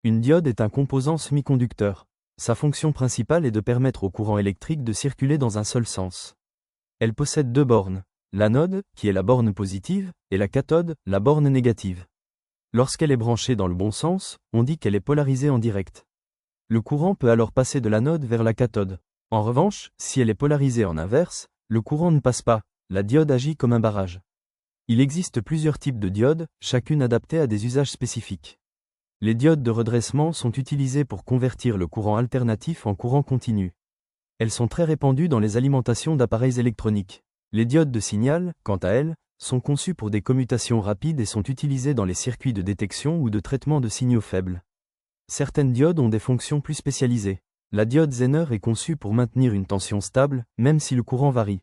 Une diode est un composant semi-conducteur. Sa fonction principale est de permettre au courant électrique de circuler dans un seul sens. Elle possède deux bornes, l'anode, qui est la borne positive, et la cathode, la borne négative. Lorsqu'elle est branchée dans le bon sens, on dit qu'elle est polarisée en direct. Le courant peut alors passer de l'anode vers la cathode. En revanche, si elle est polarisée en inverse, le courant ne passe pas, la diode agit comme un barrage. Il existe plusieurs types de diodes, chacune adaptée à des usages spécifiques. Les diodes de redressement sont utilisées pour convertir le courant alternatif en courant continu. Elles sont très répandues dans les alimentations d'appareils électroniques. Les diodes de signal, quant à elles, sont conçues pour des commutations rapides et sont utilisées dans les circuits de détection ou de traitement de signaux faibles. Certaines diodes ont des fonctions plus spécialisées. La diode Zener est conçue pour maintenir une tension stable, même si le courant varie.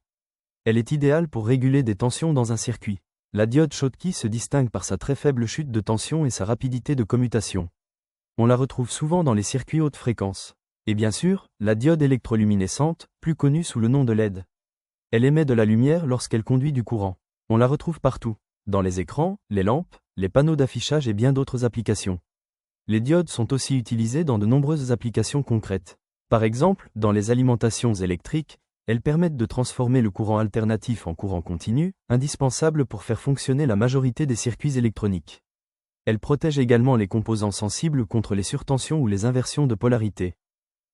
Elle est idéale pour réguler des tensions dans un circuit. La diode Schottky se distingue par sa très faible chute de tension et sa rapidité de commutation. On la retrouve souvent dans les circuits haute fréquence. Et bien sûr, la diode électroluminescente, plus connue sous le nom de LED. Elle émet de la lumière lorsqu'elle conduit du courant. On la retrouve partout, dans les écrans, les lampes, les panneaux d'affichage et bien d'autres applications. Les diodes sont aussi utilisées dans de nombreuses applications concrètes. Par exemple, dans les alimentations électriques, elles permettent de transformer le courant alternatif en courant continu, indispensable pour faire fonctionner la majorité des circuits électroniques. Elles protègent également les composants sensibles contre les surtensions ou les inversions de polarité.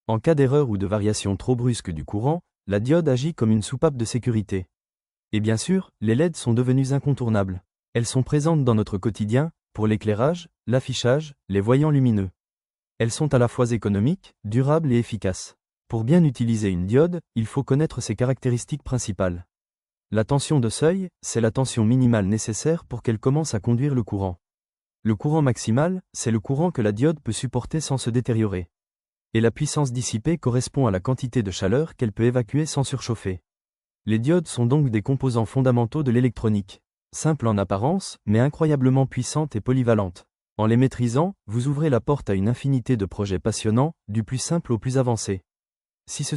En cas d'erreur ou de variation trop brusque du courant, la diode agit comme une soupape de sécurité. Et bien sûr, les LED sont devenues incontournables. Elles sont présentes dans notre quotidien, pour l'éclairage, l'affichage, les voyants lumineux. Elles sont à la fois économiques, durables et efficaces. Pour bien utiliser une diode, il faut connaître ses caractéristiques principales. La tension de seuil, c'est la tension minimale nécessaire pour qu'elle commence à conduire le courant. Le courant maximal, c'est le courant que la diode peut supporter sans se détériorer. Et la puissance dissipée correspond à la quantité de chaleur qu'elle peut évacuer sans surchauffer. Les diodes sont donc des composants fondamentaux de l'électronique. Simples en apparence, mais incroyablement puissantes et polyvalentes. En les maîtrisant, vous ouvrez la porte à une infinité de projets passionnants, du plus simple au plus avancé. Si ce